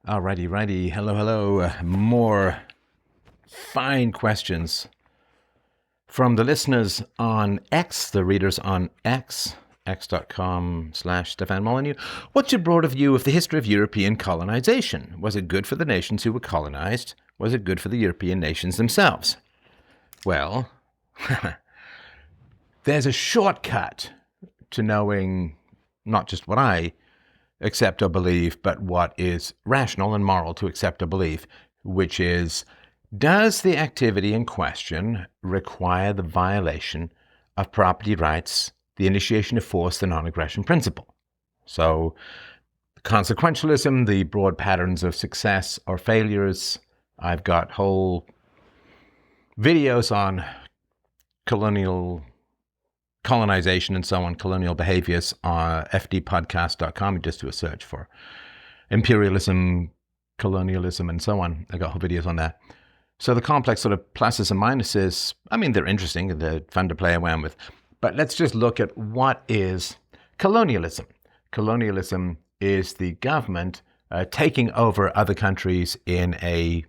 Alrighty, righty. Hello, hello. More fine questions from the listeners on X, the readers on X, x.com/Stefan Molyneux. What's your broader view of the history of European colonization? Was it good for the nations who were colonized? Was it good for the European nations themselves? Well, there's a shortcut to knowing not just what I accept or believe, but what is rational and moral to accept or believe, which is, does the activity in question require the violation of property rights, the initiation of force, the non-aggression principle? So, consequentialism, the broad patterns of success or failures. I've got whole videos on colonization and so on, colonial behaviors on fdpodcast.com. You just do a search for imperialism, colonialism, and so on. I got whole videos on that. So the complex sort of pluses and minuses, I mean, they're interesting, they're fun to play around with. But let's just look at what is colonialism. Colonialism is the government taking over other countries in a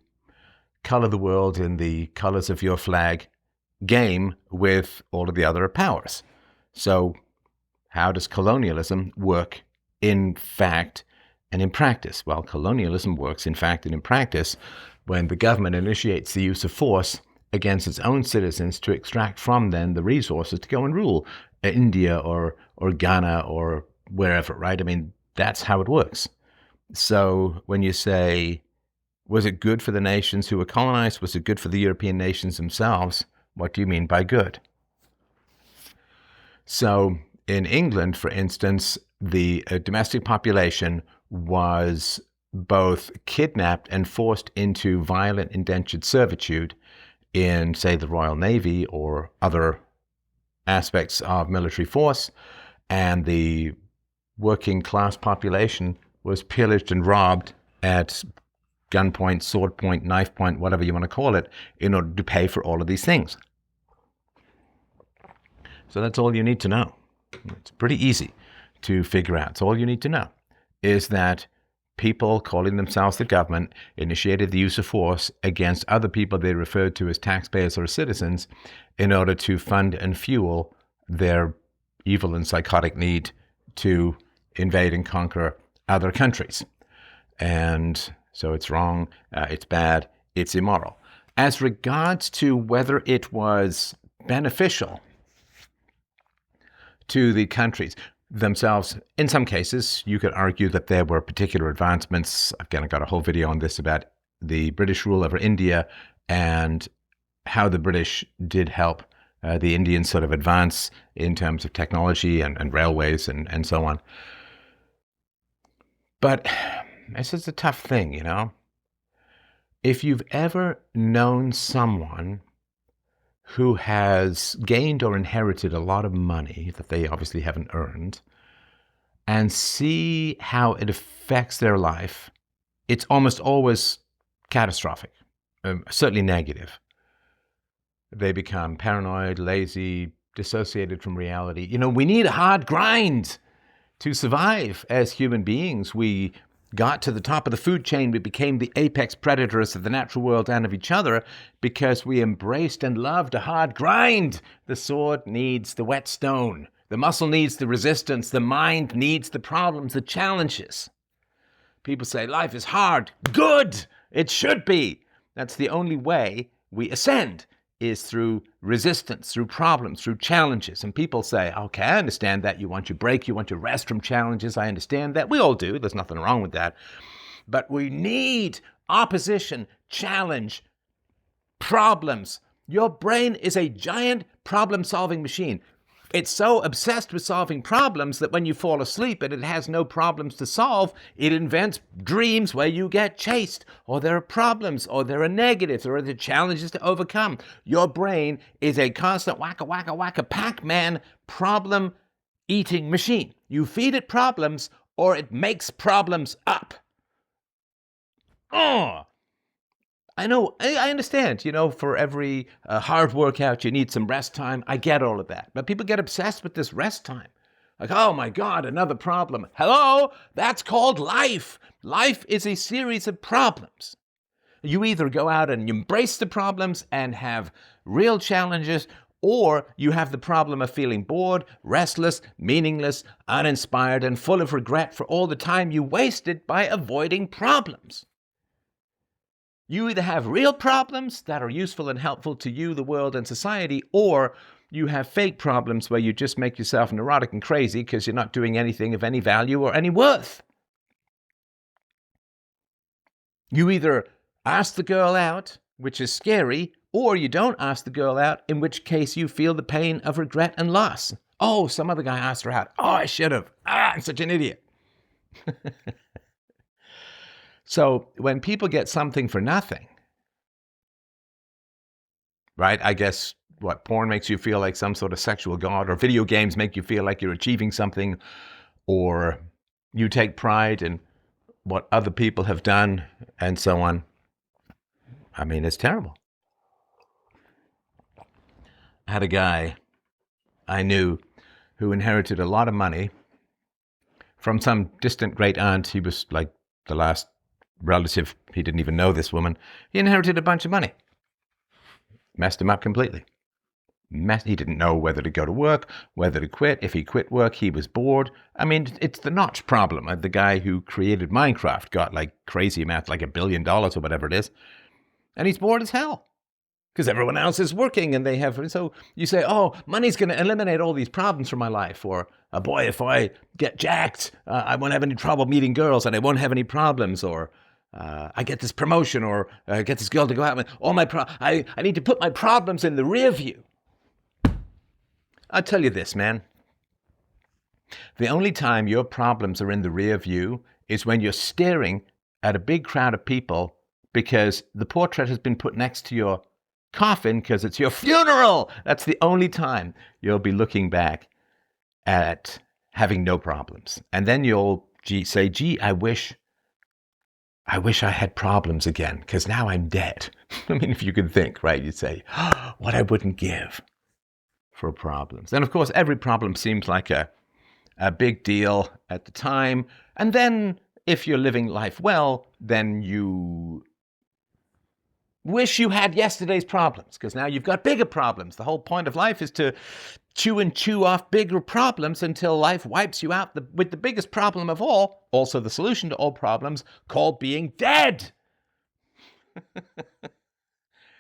color the world in the colors of your flag game with all of the other powers. So how does colonialism work in fact and in practice? Well, colonialism works in fact and in practice when the government initiates the use of force against its own citizens to extract from them the resources to go and rule India or Ghana or wherever, right? I mean, that's how it works. So when you say, was it good for the nations who were colonized? Was it good for the European nations themselves? What do you mean by good? So in England, for instance, the domestic population was both kidnapped and forced into violent indentured servitude in, say, the Royal Navy or other aspects of military force, and the working class population was pillaged and robbed at gunpoint, sword point, knife point, whatever you want to call it, in order to pay for all of these things. So that's all you need to know. It's pretty easy to figure out. So all you need to know is that people calling themselves the government initiated the use of force against other people they referred to as taxpayers or citizens in order to fund and fuel their evil and psychotic need to invade and conquer other countries. And so it's wrong, it's bad, it's immoral. As regards to whether it was beneficial to the countries themselves, in some cases, you could argue that there were particular advancements. Again, I got a whole video on this about the British rule over India and how the British did help the Indians sort of advance in terms of technology and railways and so on. But this is a tough thing, you know. If you've ever known someone who has gained or inherited a lot of money that they obviously haven't earned, and see how it affects their life, it's almost always catastrophic, certainly negative. They become paranoid, lazy, dissociated from reality. You know, we need a hard grind to survive as human beings. We got to the top of the food chain. We became the apex predators of the natural world and of each other because we embraced and loved a hard grind. The sword needs the whetstone. The muscle needs the resistance. The mind needs the problems, the challenges. People say life is hard. Good! It should be. That's the only way we ascend, is through resistance, through problems, through challenges. And people say, okay, I understand that. You want your break, you want your rest from challenges. I understand that. We all do. There's nothing wrong with that. But we need opposition, challenge, problems. Your brain is a giant problem-solving machine. It's so obsessed with solving problems that when you fall asleep and it has no problems to solve, it invents dreams where you get chased, or there are problems, or there are negatives, or there are challenges to overcome. Your brain is a constant wacka, wacka, wacka, Pac-Man problem-eating machine. You feed it problems, or it makes problems up. Oh! I know, I understand, you know, for every hard workout, you need some rest time. I get all of that. But people get obsessed with this rest time. Like, oh my God, another problem. Hello? That's called life. Life is a series of problems. You either go out and embrace the problems and have real challenges, or you have the problem of feeling bored, restless, meaningless, uninspired, and full of regret for all the time you wasted by avoiding problems. You either have real problems that are useful and helpful to you, the world, and society, or you have fake problems where you just make yourself neurotic and crazy because you're not doing anything of any value or any worth. You either ask the girl out, which is scary, or you don't ask the girl out, in which case you feel the pain of regret and loss. Oh, some other guy asked her out. Oh, I should have. I'm such an idiot. So when people get something for nothing, right? I guess what porn makes you feel like some sort of sexual god, or video games make you feel like you're achieving something, or you take pride in what other people have done, and so on. I mean, it's terrible. I had a guy I knew who inherited a lot of money from some distant great aunt. He was like the last relative. He didn't even know this woman. He inherited a bunch of money. Messed him up completely. He didn't know whether to go to work, whether to quit. If he quit work, he was bored. I mean, it's the notch problem. The guy who created Minecraft got like crazy amounts, like $1 billion or whatever it is. And he's bored as hell because everyone else is working and they have. So you say, oh, money's going to eliminate all these problems from my life. Or, boy, if I get jacked, I won't have any trouble meeting girls and I won't have any problems. Or I get this promotion, or I get this girl to go out with all my I need to put my problems in the rear view. I'll tell you this, man. The only time your problems are in the rear view is when you're staring at a big crowd of people because the portrait has been put next to your coffin because it's your funeral. That's the only time you'll be looking back at having no problems. And then you'll say, gee, I wish I had problems again because now I'm dead. I mean, if you could think, right, you'd say, oh, what I wouldn't give for problems. And of course, every problem seems like a big deal at the time. And then if you're living life well, then you wish you had yesterday's problems because now you've got bigger problems. The whole point of life is to chew off bigger problems until life wipes you out with the biggest problem of all, also the solution to all problems, called being dead.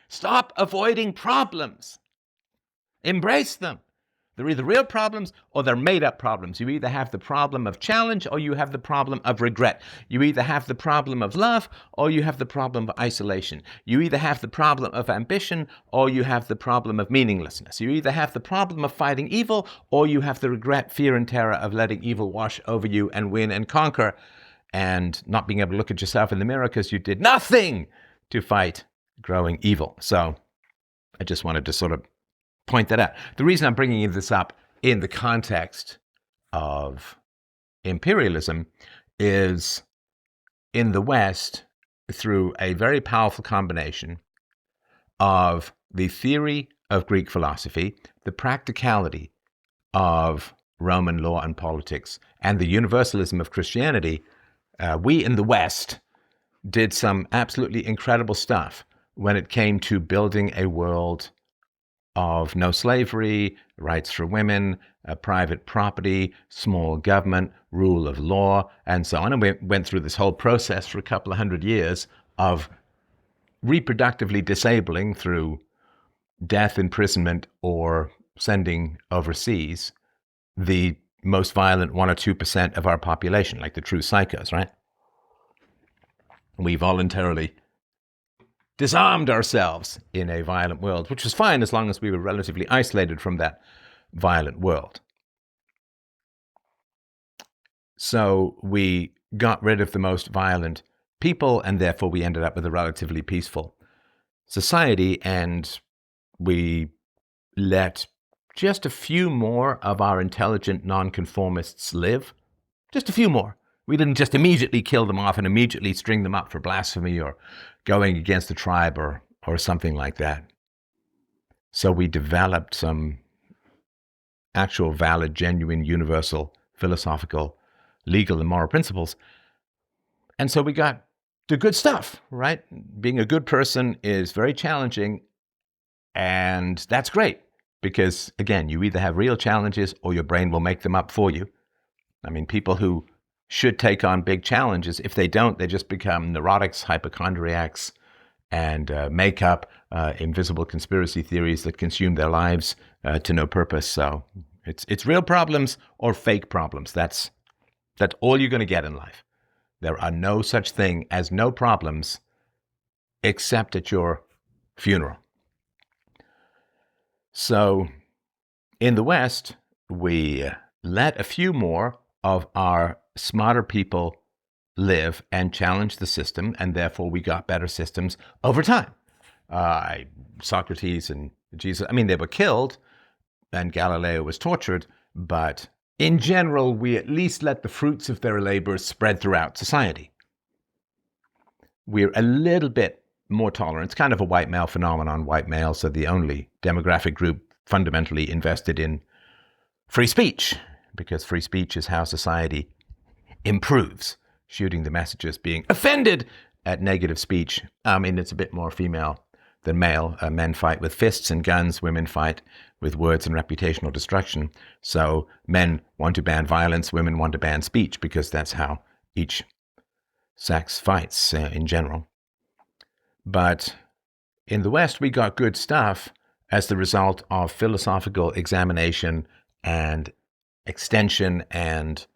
Stop avoiding problems. Embrace them. They're either real problems or they're made-up problems. You either have the problem of challenge or you have the problem of regret. You either have the problem of love or you have the problem of isolation. You either have the problem of ambition or you have the problem of meaninglessness. You either have the problem of fighting evil or you have the regret, fear, and terror of letting evil wash over you and win and conquer and not being able to look at yourself in the mirror because you did nothing to fight growing evil. So I just wanted to sort of point that out. The reason I'm bringing this up in the context of imperialism is in the West, through a very powerful combination of the theory of Greek philosophy, the practicality of Roman law and politics, and the universalism of Christianity, we in the West did some absolutely incredible stuff when it came to building a world of no slavery, rights for women, private property, small government, rule of law, and so on. And we went through this whole process for a couple of 100 years of reproductively disabling through death, imprisonment, or sending overseas the most violent 1 or 2% of our population, like the true psychos, right? We voluntarily disarmed ourselves in a violent world, which was fine as long as we were relatively isolated from that violent world. So we got rid of the most violent people, and therefore we ended up with a relatively peaceful society, and we let just a few more of our intelligent nonconformists live. Just a few more. We didn't just immediately kill them off and immediately string them up for blasphemy or going against the tribe or something like that. So we developed some actual valid, genuine, universal philosophical, legal, and moral principles. And so we got the good stuff, right? Being a good person is very challenging, and that's great because, again, you either have real challenges or your brain will make them up for you. I mean, people who should take on big challenges, if they don't, they just become neurotics, hypochondriacs, and make up invisible conspiracy theories that consume their lives to no purpose. So it's real problems or fake problems. That's all you're going to get in life. There are no such thing as no problems except at your funeral. So in the West, we let a few more of our smarter people live and challenge the system, and therefore we got better systems over time. Socrates and Jesus, I mean, they were killed, and Galileo was tortured, but in general, we at least let the fruits of their labor spread throughout society. We're a little bit more tolerant. It's kind of a white male phenomenon. White males are the only demographic group fundamentally invested in free speech, because free speech is how society improves. Shooting the messages, being offended at negative speech. I mean, it's a bit more female than male. Men fight with fists and guns. Women fight with words and reputational destruction. So men want to ban violence. Women want to ban speech because that's how each sex fights in general. But in the West, we got good stuff as the result of philosophical examination and extension and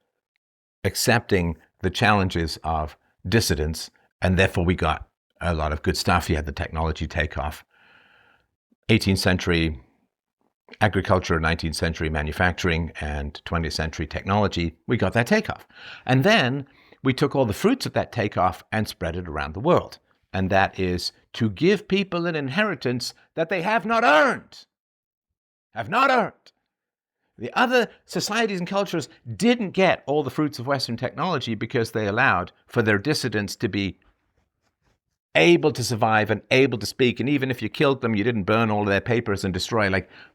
accepting the challenges of dissidence, and therefore we got a lot of good stuff. You had the technology takeoff. 18th century agriculture, 19th century manufacturing, and 20th century technology, we got that takeoff. And then we took all the fruits of that takeoff and spread it around the world. And that is to give people an inheritance that they have not earned. Have not earned. The other societies and cultures didn't get all the fruits of Western technology because they allowed for their dissidents to be able to survive and able to speak. And even if you killed them, you didn't burn all of their papers and destroy,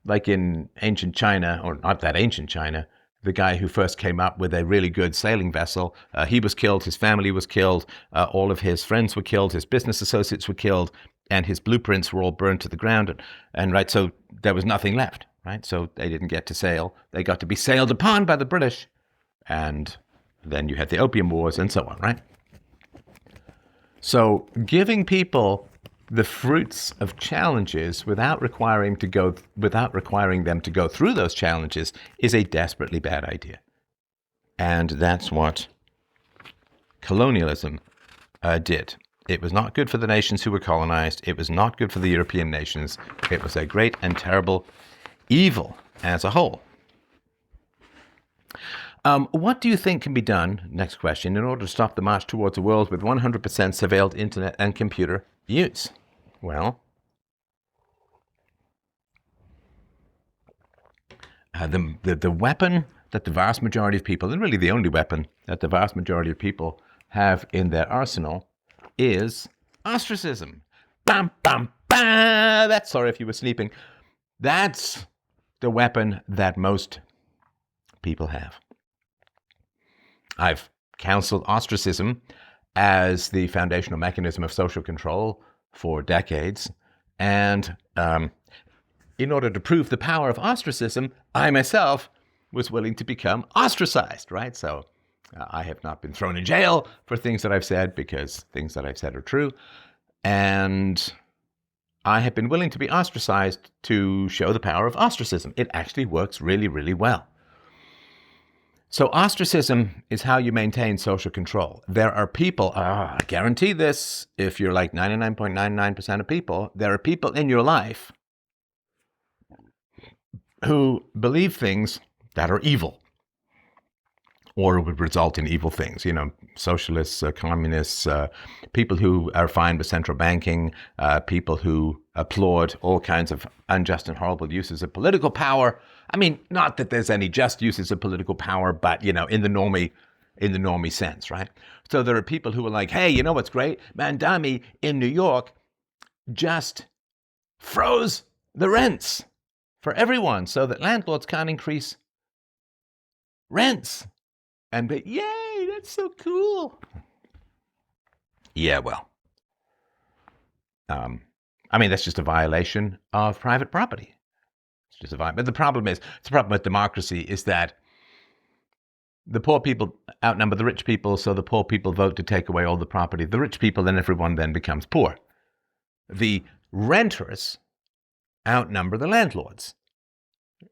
like in ancient China, or not that ancient China, the guy who first came up with a really good sailing vessel, he was killed, his family was killed, all of his friends were killed, his business associates were killed, and his blueprints were all burned to the ground. And right, so there was nothing left. Right? So they didn't get to sail. They got to be sailed upon by the British. And then you had the Opium Wars and so on, right? So giving people the fruits of challenges without requiring them to go through those challenges is a desperately bad idea. And that's what colonialism did. It was not good for the nations who were colonized. It was not good for the European nations. It was a great and terrible evil as a whole. What do you think can be done, next question, in order to stop the march towards a world with 100% surveilled internet and computer use? Well, the weapon that the vast majority of people, and really the only weapon that the vast majority of people have in their arsenal, is ostracism. Bam, bam, bam! That's, sorry if you were sleeping. That's the weapon that most people have. I've counseled ostracism as the foundational mechanism of social control for decades. And in order to prove the power of ostracism, I myself was willing to become ostracized, right? So I have not been thrown in jail for things that I've said because things that I've said are true. And I have been willing to be ostracized to show the power of ostracism. It actually works really, really well. So ostracism is how you maintain social control. There are people, I guarantee this, if you're like 99.99% of people, there are people in your life who believe things that are evil or would result in evil things. You know, socialists, communists, people who are fine with central banking, people who applaud all kinds of unjust and horrible uses of political power. I mean, not that there's any just uses of political power, but, you know, in the normie sense, right? So there are people who are like, hey, you know what's great? Mandami in New York just froze the rents for everyone so that landlords can't increase rents. and be, yay, that's so cool. Yeah, well, that's just a violation of private property. It's just a violation. But the problem with democracy is that the poor people outnumber the rich people, so the poor people vote to take away all the property. The rich people, then everyone then becomes poor. The renters outnumber the landlords.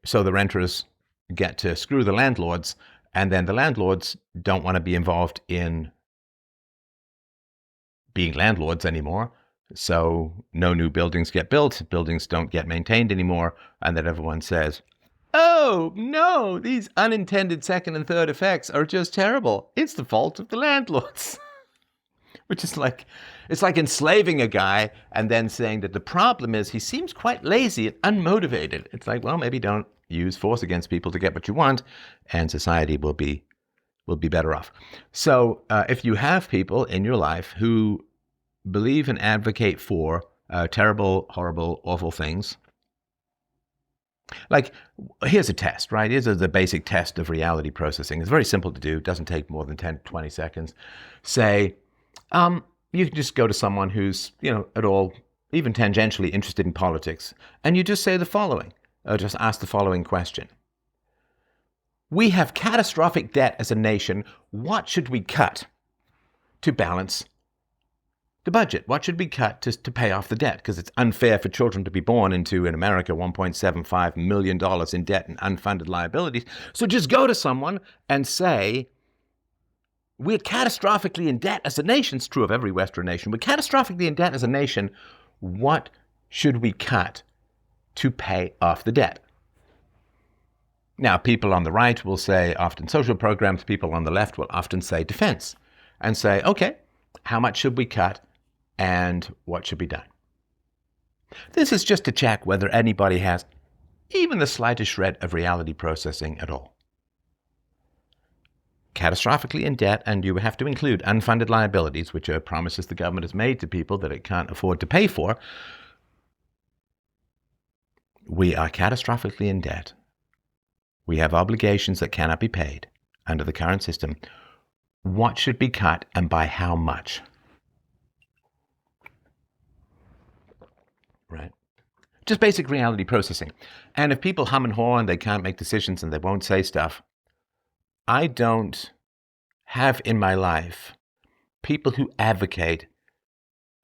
So the renters get to screw the landlords, and then the landlords don't want to be involved in being landlords anymore. So no new buildings get built, buildings don't get maintained anymore, and then everyone says, oh, no, these unintended second and third effects are just terrible. It's the fault of the landlords. Which is it's like enslaving a guy and then saying that the problem is he seems quite lazy and unmotivated. It's like, well, maybe don't use force against people to get what you want, and society will be better off. So if you have people in your life who believe and advocate for terrible, horrible, awful things, like, here's a test, right? Here's the basic test of reality processing. It's very simple to do. It doesn't take more than 10, 20 seconds. Say, you can just go to someone who's, at all, even tangentially interested in politics, and you just say the following, or just ask the following question. We have catastrophic debt as a nation. What should we cut to balance the budget? What should we cut to pay off the debt? Because it's unfair for children to be born into, in America, $1.75 million in debt and unfunded liabilities. So just go to someone and say, we're catastrophically in debt as a nation. It's true of every Western nation. We're catastrophically in debt as a nation. What should we cut to pay off the debt? Now, people on the right will say often social programs. People on the left will often say defense and say, okay, how much should we cut and what should be done? This is just to check whether anybody has even the slightest shred of reality processing at all. Catastrophically in debt, and you have to include unfunded liabilities, which are promises the government has made to people that it can't afford to pay for. We are catastrophically in debt. We have obligations that cannot be paid under the current system. What should be cut and by how much? Right? Just basic reality processing. And if people hum and haw and they can't make decisions and they won't say stuff, I don't have in my life people who advocate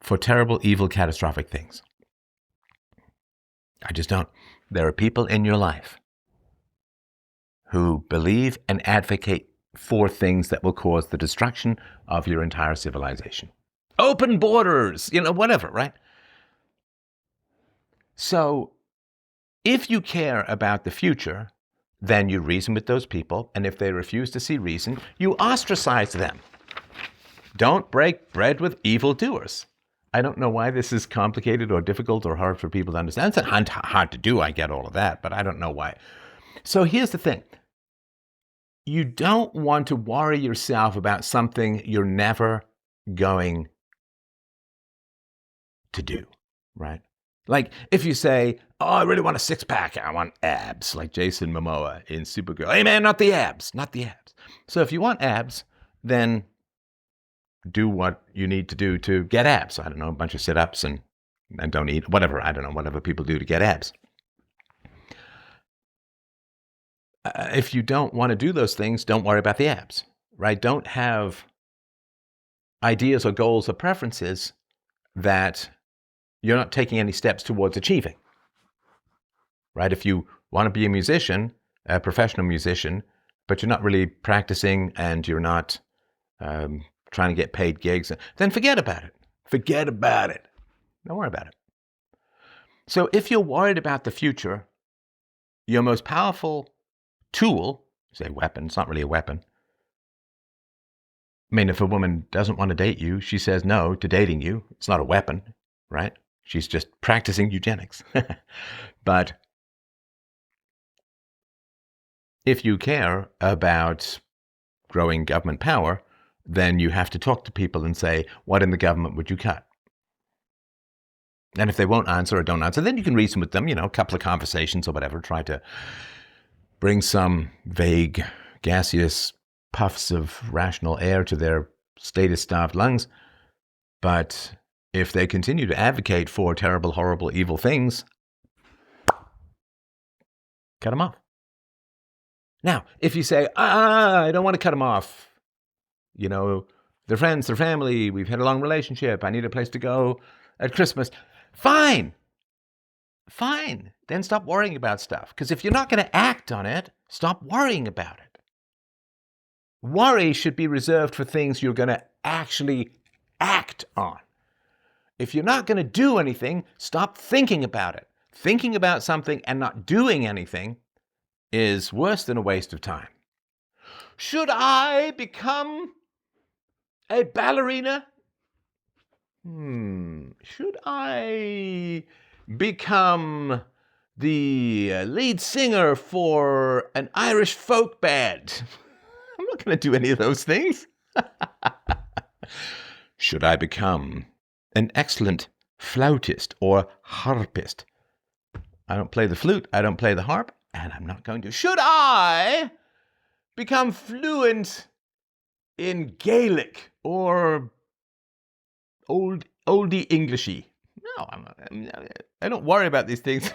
for terrible, evil, catastrophic things. I just don't. There are people in your life who believe and advocate for things that will cause the destruction of your entire civilization. Open borders, whatever, right? So if you care about the future, then you reason with those people, and if they refuse to see reason, you ostracize them. Don't break bread with evildoers. I don't know why this is complicated or difficult or hard for people to understand. It's hard to do, I get all of that, but I don't know why. So here's the thing. You don't want to worry yourself about something you're never going to do, right? Like if you say, oh, I really want a six-pack, I want abs, like Jason Momoa in Supergirl. Hey man, not the abs, not the abs. So if you want abs, then do what you need to do to get abs. I don't know, a bunch of sit-ups and don't eat, whatever, I don't know, whatever people do to get abs. If you don't want to do those things, don't worry about the abs, right? Don't have ideas or goals or preferences that you're not taking any steps towards achieving, right? If you want to be a musician, a professional musician, but you're not really practicing and you're not trying to get paid gigs, then forget about it. Forget about it. Don't worry about it. So if you're worried about the future, your most powerful tool, say weapon, it's not really a weapon. I mean, if a woman doesn't want to date you, she says no to dating you. It's not a weapon, right? She's just practicing eugenics. But if you care about growing government power, then you have to talk to people and say, what in the government would you cut? And if they won't answer or don't answer, then you can reason with them, a couple of conversations or whatever, try to bring some vague, gaseous puffs of rational air to their status-starved lungs. But if they continue to advocate for terrible, horrible, evil things, cut them off. Now, if you say, I don't want to cut them off, you know, they're friends, they're family, we've had a long relationship, I need a place to go at Christmas, fine. Then stop worrying about stuff. Because if you're not going to act on it, stop worrying about it. Worry should be reserved for things you're going to actually act on. If you're not going to do anything, stop thinking about it. Thinking about something and not doing anything is worse than a waste of time. Should I become a ballerina? Should I become the lead singer for an Irish folk band? I'm not going to do any of those things. Should I become an excellent flautist or harpist? I don't play the flute, I don't play the harp, and I'm not going to. Should I become fluent in Gaelic or oldie Englishy? No, I don't worry about these things.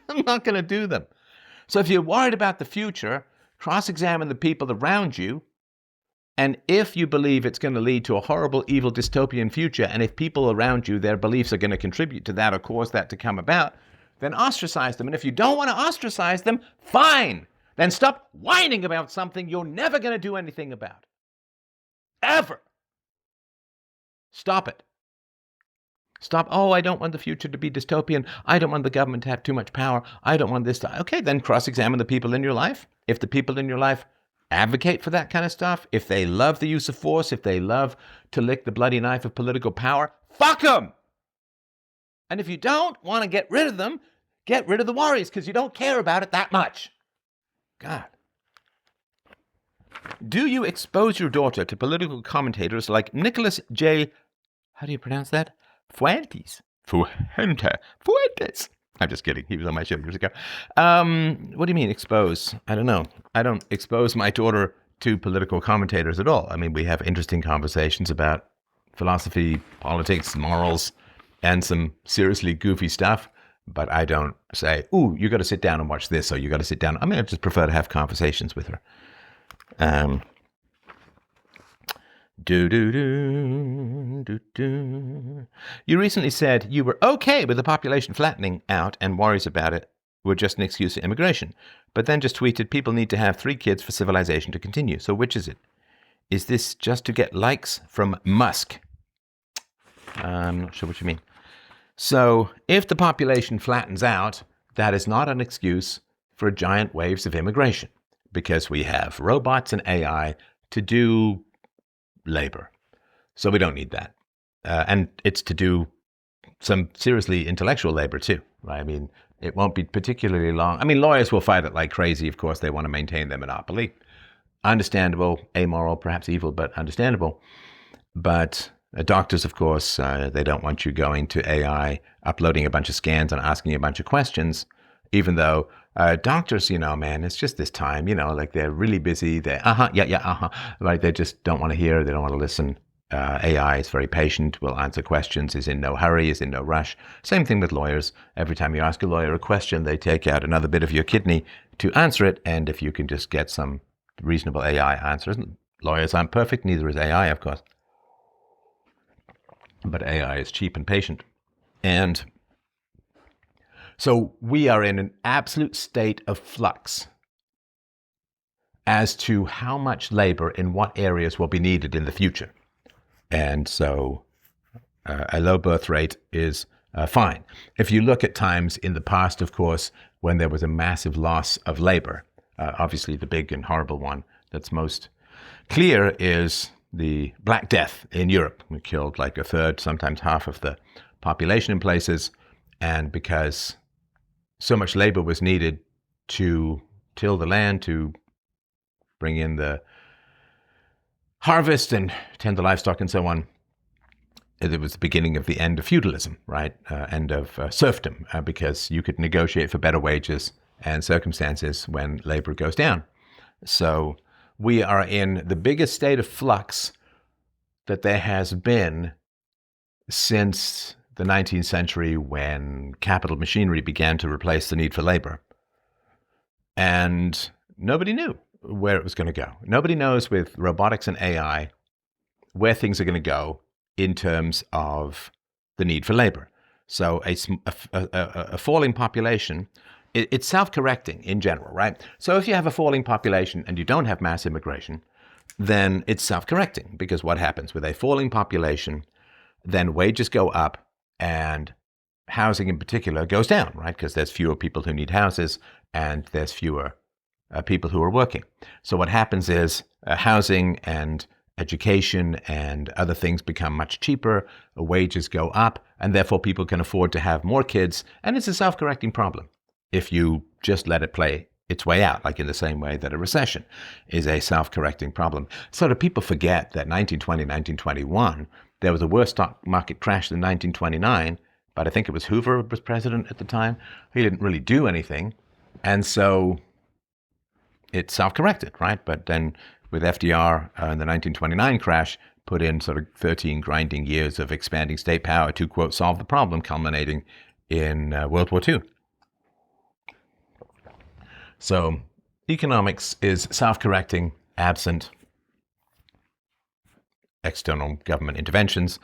I'm not going to do them. So if you're worried about the future, cross-examine the people around you. And if you believe it's going to lead to a horrible, evil, dystopian future, and if people around you, their beliefs are going to contribute to that or cause that to come about, then ostracize them. And if you don't want to ostracize them, fine. Then stop whining about something you're never going to do anything about. Ever. Stop it. Stop, I don't want the future to be dystopian. I don't want the government to have too much power. I don't want this to... Okay, then cross-examine the people in your life. If the people in your life advocate for that kind of stuff, if they love the use of force, if they love to lick the bloody knife of political power, fuck them! And if you don't want to get rid of them, get rid of the worries, because you don't care about it that much. God. Do you expose your daughter to political commentators like Nicholas J... How do you pronounce that? Fuentes. I'm just kidding. He was on my show years ago. What do you mean, expose? I don't know. I don't expose my daughter to political commentators at all. I mean, we have interesting conversations about philosophy, politics, morals, and some seriously goofy stuff. But I don't say, ooh, you got to sit down and watch this, or you got to sit down. I mean, I just prefer to have conversations with her. You recently said you were okay with the population flattening out and worries about it were just an excuse for immigration, but then just tweeted people need to have 3 kids for civilization to continue. So which is it? Is this just to get likes from Musk? I'm not sure what you mean. So if the population flattens out, that is not an excuse for giant waves of immigration, because we have robots and AI to do labor. So we don't need that. And it's to do some seriously intellectual labor too, right? I mean, it won't be particularly long. I mean, lawyers will fight it like crazy. Of course, they want to maintain their monopoly. Understandable, amoral, perhaps evil, but understandable. But doctors, of course, they don't want you going to AI, uploading a bunch of scans and asking a bunch of questions, even though doctors, man, it's just this time, like they're really busy. They're, right? They just don't want to hear. They don't want to listen. AI is very patient, will answer questions, is in no hurry, is in no rush. Same thing with lawyers. Every time you ask a lawyer a question, they take out another bit of your kidney to answer it. And if you can just get some reasonable AI answers, lawyers aren't perfect, neither is AI, of course. But AI is cheap and patient. And so we are in an absolute state of flux as to how much labor in what areas will be needed in the future. And so a low birth rate is fine. If you look at times in the past, of course, when there was a massive loss of labor, obviously the big and horrible one that's most clear is the Black Death in Europe. We killed like a third, sometimes half of the population in places. And because so much labor was needed to till the land, to bring in the harvest and tend the livestock and so on, it was the beginning of the end of feudalism, right? End of serfdom, because you could negotiate for better wages and circumstances when labor goes down. So we are in the biggest state of flux that there has been since the 19th century, when capital machinery began to replace the need for labor. And nobody knew where it was going to go. Nobody knows with robotics and AI where things are going to go in terms of the need for labor. So a falling population, it's self-correcting in general, right? So if you have a falling population and you don't have mass immigration, then it's self-correcting, because what happens with a falling population, then wages go up and housing in particular goes down, right? Because there's fewer people who need houses and there's fewer people who are working. So what happens is housing and education and other things become much cheaper, wages go up, and therefore people can afford to have more kids. And it's a self-correcting problem if you just let it play its way out, like in the same way that a recession is a self-correcting problem. So do people forget that 1920, 1921, there was a worse stock market crash than 1929, but I think it was Hoover was president at the time. He didn't really do anything. And so it self-corrected, right? But then with FDR in the 1929 crash, put in sort of 13 grinding years of expanding state power to, quote, solve the problem, culminating in World War II. So economics is self-correcting, absent external government interventions.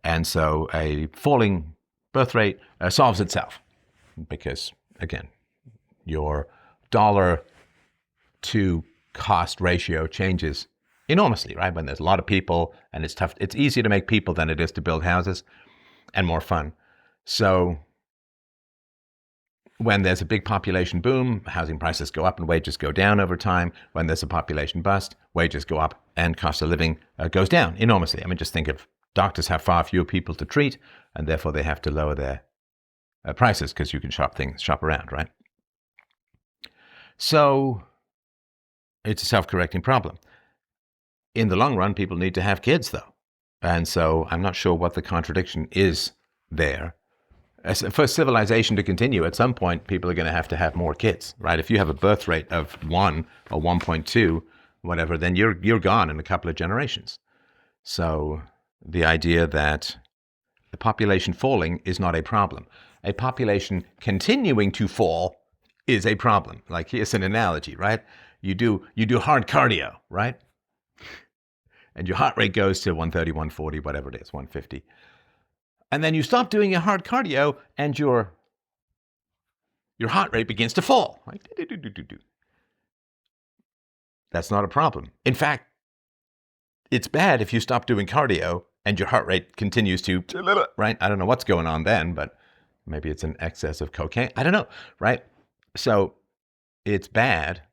And so a falling birth rate solves itself, because, again, your dollar to cost ratio changes enormously, right? When there's a lot of people and it's tough, it's easier to make people than it is to build houses, and more fun. So when there's a big population boom, housing prices go up and wages go down over time. When there's a population bust, wages go up and cost of living goes down enormously. I mean, just think of doctors have far fewer people to treat, and therefore they have to lower their prices, because you can shop around, right? So it's a self-correcting problem. In the long run, people need to have kids, though. And so I'm not sure what the contradiction is there. For civilization to continue, at some point, people are going to have more kids, right? If you have a birth rate of 1 or 1.2, whatever, then you're gone in a couple of generations. So the idea that the population falling is not a problem. A population continuing to fall is a problem. Like, here's an analogy, right? You do hard cardio, right? And your heart rate goes to 130, 140, whatever it is, 150. And then you stop doing your hard cardio and your heart rate begins to fall. Right? That's not a problem. In fact, it's bad if you stop doing cardio and your heart rate continues to, right? I don't know what's going on then, but maybe it's an excess of cocaine. I don't know, right? So it's bad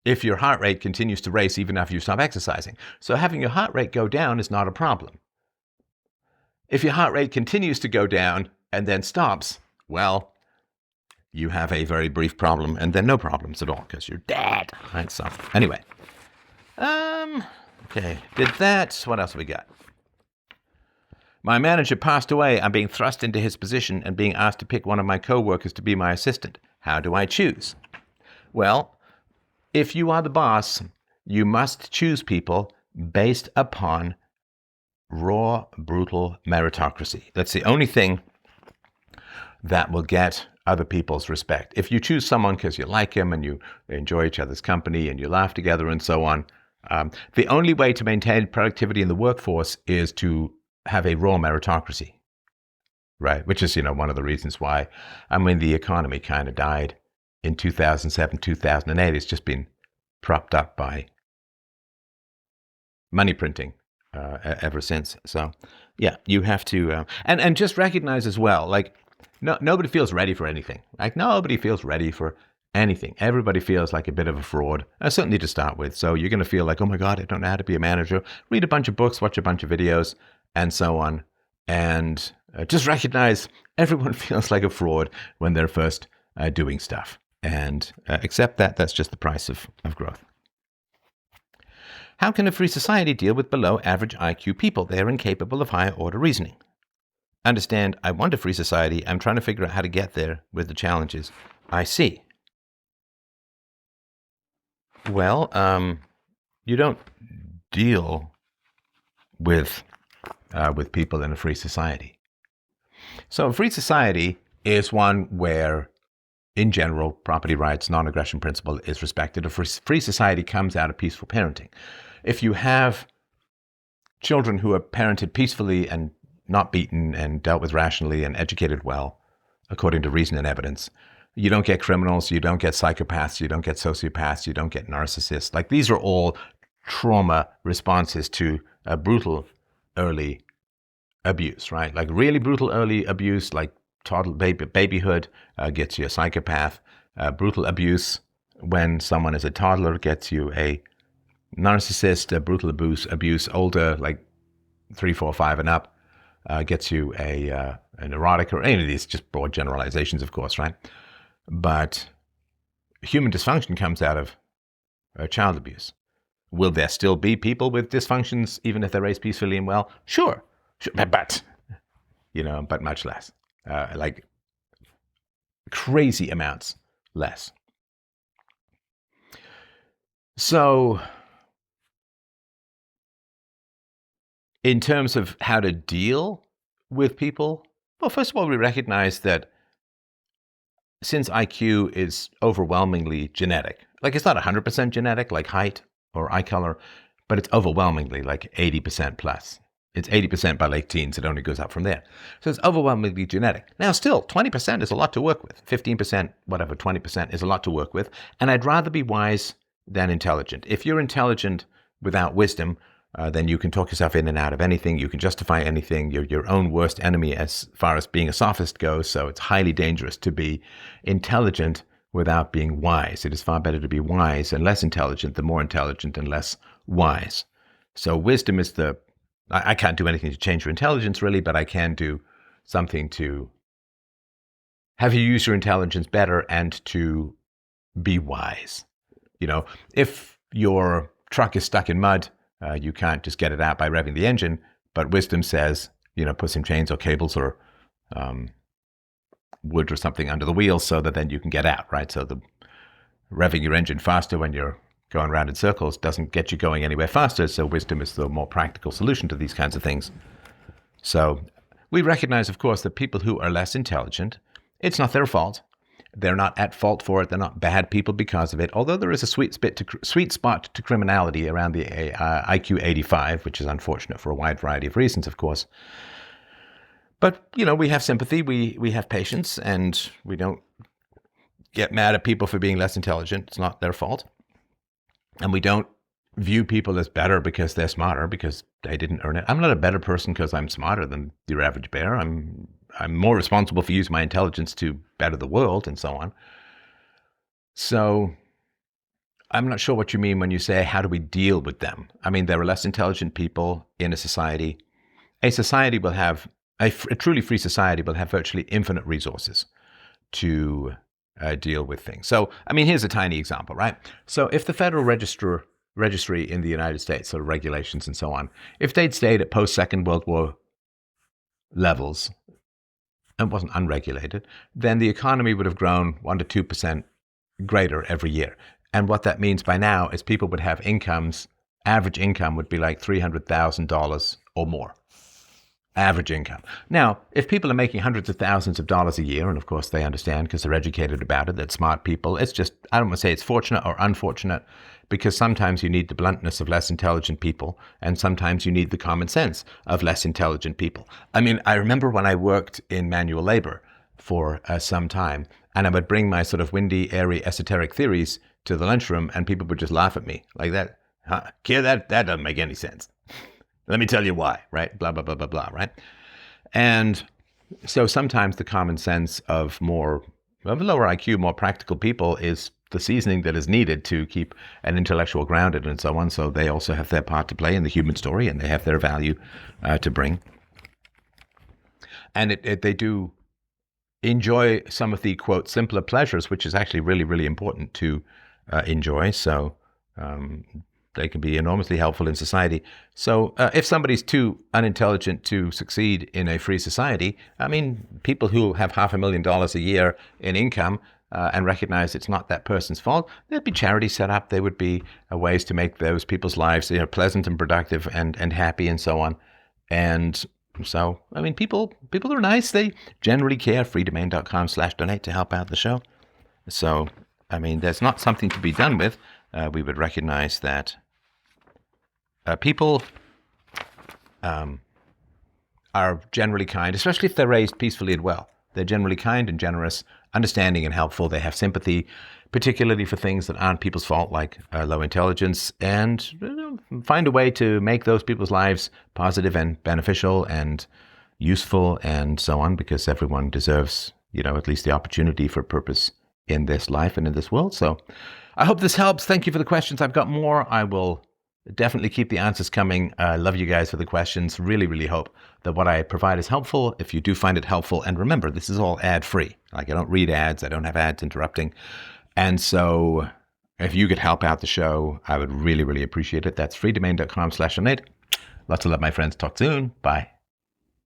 if your heart rate continues to race even after you stop exercising. So having your heart rate go down is not a problem. If your heart rate continues to go down and then stops, well, you have a very brief problem and then no problems at all, because you're dead. Right? So anyway, okay, did that. What else have we got? My manager passed away. I'm being thrust into his position and being asked to pick one of my co-workers to be my assistant. How do I choose? Well, if you are the boss, you must choose people based upon raw, brutal meritocracy. That's the only thing that will get other people's respect. If you choose someone because you like him and you enjoy each other's company and you laugh together and so on, the only way to maintain productivity in the workforce is to have a raw meritocracy, right? Which is, one of the reasons why, the economy kind of died in 2007, 2008. It's just been propped up by money printing ever since. So, yeah, you have to, and just recognize as well, like, nobody feels ready for anything. Like, nobody feels ready for anything. Everybody feels like a bit of a fraud, certainly to start with. So you're going to feel like, oh my God, I don't know how to be a manager. Read a bunch of books, watch a bunch of videos, and so on. And just recognize everyone feels like a fraud when they're first doing stuff. And accept that that's just the price of growth. How can a free society deal with below average IQ people? They are incapable of higher order reasoning. Understand, I want a free society. I'm trying to figure out how to get there with the challenges I see. Well, you don't deal with people in a free society. So a free society is one where, in general, property rights, non-aggression principle is respected. A free society comes out of peaceful parenting. If you have children who are parented peacefully and not beaten and dealt with rationally and educated well, according to reason and evidence, you don't get criminals, you don't get psychopaths, you don't get sociopaths, you don't get narcissists. Like, these are all trauma responses to a brutal early abuse, right? Like really brutal early abuse, like babyhood gets you a psychopath. Brutal abuse when someone is a toddler gets you a narcissist. Brutal abuse older, like 3, 4, 5 and up, gets you a an erotic, or any of these, just broad generalizations, of course, right? But human dysfunction comes out of child abuse. Will there still be people with dysfunctions even if they're raised peacefully and well? Sure, but but much less, like crazy amounts less. So, in terms of how to deal with people, well, first of all, we recognize that since IQ is overwhelmingly genetic, like it's not 100% genetic, like height or eye color, but it's overwhelmingly like 80% plus. It's 80% by late teens. It only goes up from there. So it's overwhelmingly genetic. Now, still, 20% is a lot to work with. 15%, whatever, 20% is a lot to work with. And I'd rather be wise than intelligent. If you're intelligent without wisdom, then you can talk yourself in and out of anything. You can justify anything. You're your own worst enemy as far as being a sophist goes. So it's highly dangerous to be intelligent without being wise. It is far better to be wise and less intelligent than more intelligent and less wise. So wisdom is I can't do anything to change your intelligence, really, but I can do something to have you use your intelligence better and to be wise. If your truck is stuck in mud, you can't just get it out by revving the engine, but wisdom says, put some chains or cables or wood or something under the wheels so that then you can get out, right? So the revving your engine faster when you're going around in circles doesn't get you going anywhere faster. So wisdom is the more practical solution to these kinds of things. So we recognize, of course, that people who are less intelligent, it's not their fault. They're not at fault for it. They're not bad people because of it. Although there is a sweet spot to criminality around the IQ 85, which is unfortunate for a wide variety of reasons, of course. But, we have sympathy, we have patience, and we don't get mad at people for being less intelligent. It's not their fault. And we don't view people as better because they're smarter, because they didn't earn it. I'm not a better person because I'm smarter than your average bear. I'm more responsible for using my intelligence to better the world and so on. So I'm not sure what you mean when you say, how do we deal with them? I mean, there are less intelligent people in a society. A society will have, a truly free society will have virtually infinite resources to deal with things. So, I mean, here's a tiny example, right? So if the Federal Registry in the United States, so regulations and so on, if they'd stayed at post-Second World War levels and wasn't unregulated, then the economy would have grown 1% to 2% greater every year. And what that means by now is people would have incomes, average income would be like $300,000 or more. Average income. Now, if people are making hundreds of thousands of dollars a year, and of course they understand because they're educated about it, that smart people, it's just, I don't want to say it's fortunate or unfortunate, because sometimes you need the bluntness of less intelligent people, and sometimes you need the common sense of less intelligent people. I mean, I remember when I worked in manual labor for some time, and I would bring my sort of windy, airy, esoteric theories to the lunchroom, and people would just laugh at me like that. Kid, that doesn't make any sense. Let me tell you why, right? Blah, blah, blah, blah, blah, right? And so sometimes the common sense of lower IQ, more practical people is the seasoning that is needed to keep an intellectual grounded and so on. So they also have their part to play in the human story, and they have their value to bring. And they do enjoy some of the, quote, simpler pleasures, which is actually really, really important to enjoy. So they can be enormously helpful in society. So if somebody's too unintelligent to succeed in a free society, I mean, people who have $500,000 a year in income, and recognize it's not that person's fault, there'd be charities set up. There would be ways to make those people's lives, pleasant and productive and happy and so on. And so, I mean, people are nice. They generally care. freedomain.com/donate to help out the show. So, I mean, there's not something to be done with. We would recognize that people are generally kind, especially if they're raised peacefully and well. They're generally kind and generous, understanding and helpful. They have sympathy, particularly for things that aren't people's fault, like low intelligence, and find a way to make those people's lives positive and beneficial and useful and so on, because everyone deserves, at least the opportunity for purpose in this life and in this world. So I hope this helps. Thank you for the questions. I've got more. I will definitely keep the answers coming. I love you guys for the questions. Really, really hope that what I provide is helpful. If you do find it helpful, and remember, this is all ad-free. Like, I don't read ads. I don't have ads interrupting. And so if you could help out the show, I would really, really appreciate it. That's freedomain.com/donate. Lots of love, my friends. Talk soon. Bye.